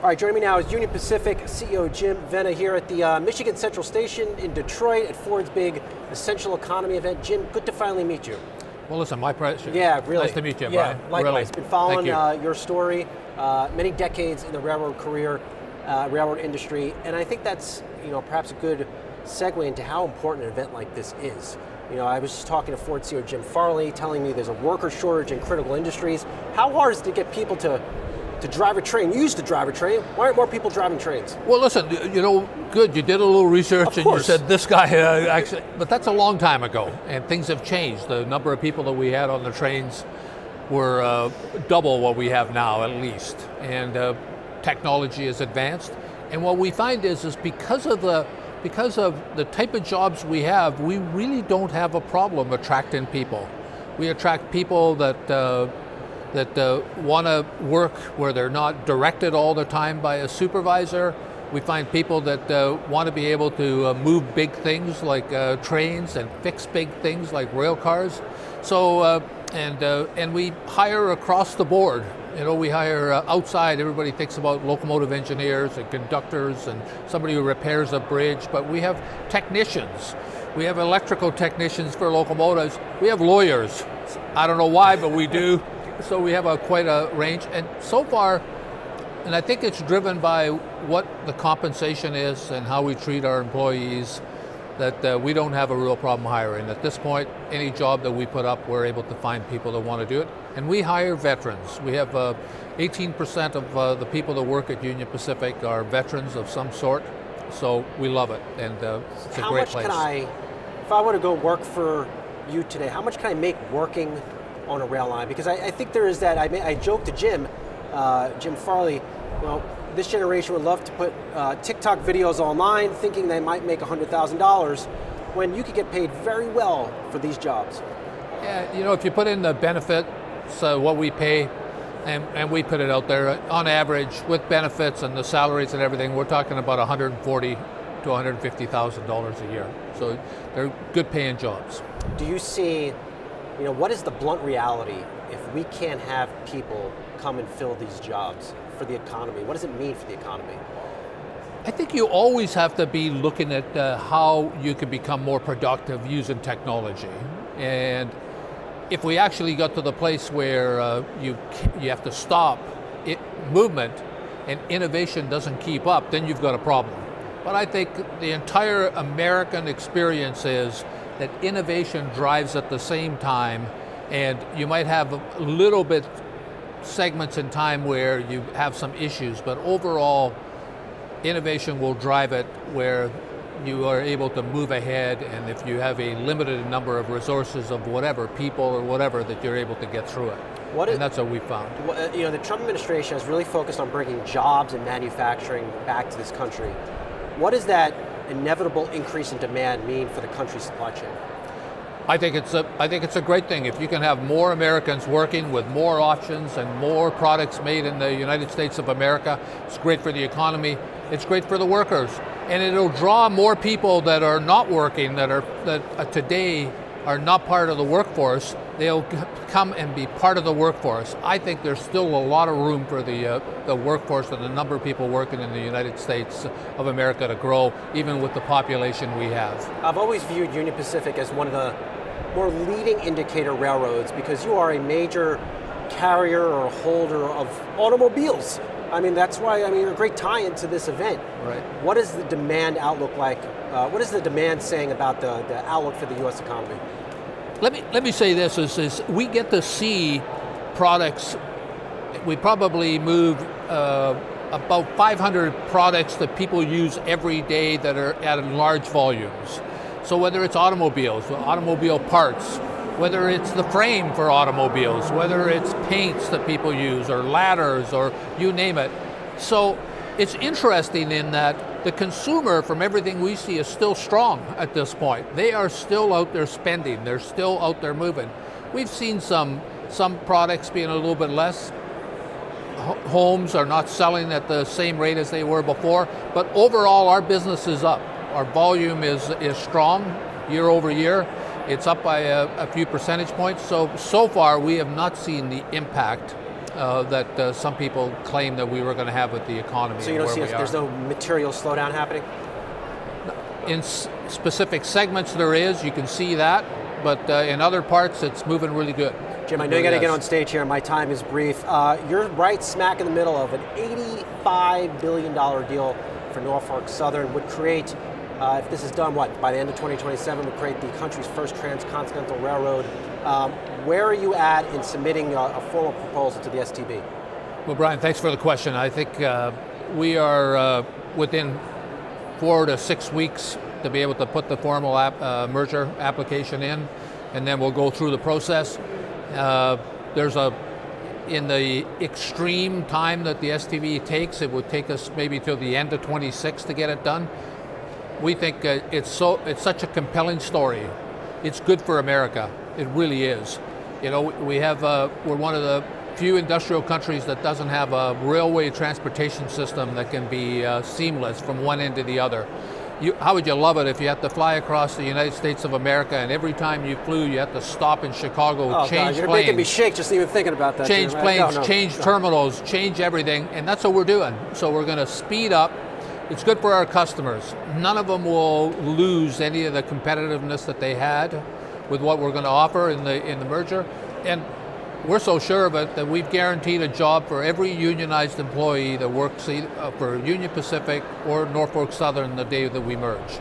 All right, joining me now is Union Pacific CEO Jim Vena here at the Michigan Central Station in Detroit at Ford's big Essential Economy event. Jim, good to finally meet you. Well, listen, my pleasure. Yeah, really. Nice to meet you, yeah, Brian. Likewise. Really. Been following Thank your story, many decades in the railroad career, railroad industry, and I think that's perhaps a good segue into how important an event like this is. I was just talking to Ford CEO Jim Farley, telling me there's a worker shortage in critical industries. How hard is it to get people to drive a train? You used to drive a train. Why aren't more people driving trains? Well, listen, good. You did a little research and you said this guy actually, but that's a long time ago, and things have changed. The number of people that we had on the trains were double what we have now, at least, and technology has advanced. And what we find is because of the type of jobs we have, we really don't have a problem attracting people. We attract people that want to work where they're not directed all the time by a supervisor. We find people that want to be able to move big things like trains and fix big things like rail cars. So and we hire across the board. We hire outside. Everybody thinks about locomotive engineers and conductors and somebody who repairs a bridge, but we have technicians. We have electrical technicians for locomotives. We have lawyers. I don't know why, but we do. So we have quite a range, and so far, and I think it's driven by what the compensation is and how we treat our employees, that we don't have a real problem hiring. At this point, any job that we put up, we're able to find people that want to do it. And we hire veterans. We have 18% of the people that work at Union Pacific are veterans of some sort, so we love it, and it's a great place. If I want to go work for you today, how much can I make working on a rail line? Because I think there is that, I joked to Jim Farley, this generation would love to put TikTok videos online thinking they might make $100,000 when you could get paid very well for these jobs. Yeah, if you put in the benefits, what we pay, and we put it out there, on average, with benefits and the salaries and everything, we're talking about $140,000 to $150,000 a year. So they're good paying jobs. Do you see, what is the blunt reality if we can't have people come and fill these jobs for the economy? What does it mean for the economy? I think you always have to be looking at how you can become more productive using technology. And if we actually got to the place where you have to stop movement and innovation doesn't keep up, then you've got a problem. But I think the entire American experience is that innovation drives at the same time, and you might have a little bit segments in time where you have some issues, but overall innovation will drive it where you are able to move ahead, and if you have a limited number of resources of whatever, people or whatever, that you're able to get through it. And that's what we found. The Trump administration has really focused on bringing jobs and manufacturing back to this country. What does that inevitable increase in demand mean for the country's supply chain? I think it's a great thing. If you can have more Americans working with more options and more products made in the United States of America, it's great for the economy, it's great for the workers, and it'll draw more people that are not working, that today are not part of the workforce. They'll come and be part of the workforce. I think there's still a lot of room for the workforce and the number of people working in the United States of America to grow, even with the population we have. I've always viewed Union Pacific as one of the more leading indicator railroads because you are a major carrier or holder of automobiles. That's why you're a great tie-in to this event. Right. What is the demand outlook like? What is the demand saying about the outlook for the U.S. economy? Let me say this, is we get to see products. We probably move about 500 products that people use every day that are at large volumes. So whether it's automobiles, automobile parts, whether it's the frame for automobiles, whether it's paints that people use, or ladders, or you name it. So it's interesting in that the consumer, from everything we see, is still strong at this point. They are still out there spending. They're still out there moving. We've seen some products being a little bit less. Homes are not selling at the same rate as they were before, but overall our business is up. Our volume is strong year over year. It's up by a few percentage points. So far we have not seen the impact that some claim that we were going to have with the economy. So you don't and see where we there's are. no material slowdown happening? In specific segments there is, you can see that, but in other parts it's moving really good. Jim, I know you got to get on stage here, and my time is brief. You're right smack in the middle of an $85 billion deal for Norfolk Southern. Would create, if this is done, by the end of 2027, would create the country's first transcontinental railroad. Where are you at in submitting a formal proposal to the STB? Well, Brian, thanks for the question. I think we are within 4 to 6 weeks to be able to put the formal merger application in, and then we'll go through the process. In the extreme time that the STB takes, it would take us maybe till the end of 26 to get it done. We think it's such a compelling story. It's good for America. It really is. You know, we're one of the few industrial countries that doesn't have a railway transportation system that can be seamless from one end to the other. How would you love it if you had to fly across the United States of America, and every time you flew, you had to stop in Chicago, change you're planes. making me shake just even thinking about that. Change Jim. planes, No. change terminals, change everything, and that's what we're doing. So we're going to speed up. It's good for our customers. None of them will lose any of the competitiveness that they had with what we're going to offer in the merger, and we're so sure of it that we've guaranteed a job for every unionized employee that works for Union Pacific or Norfolk Southern the day that we merge.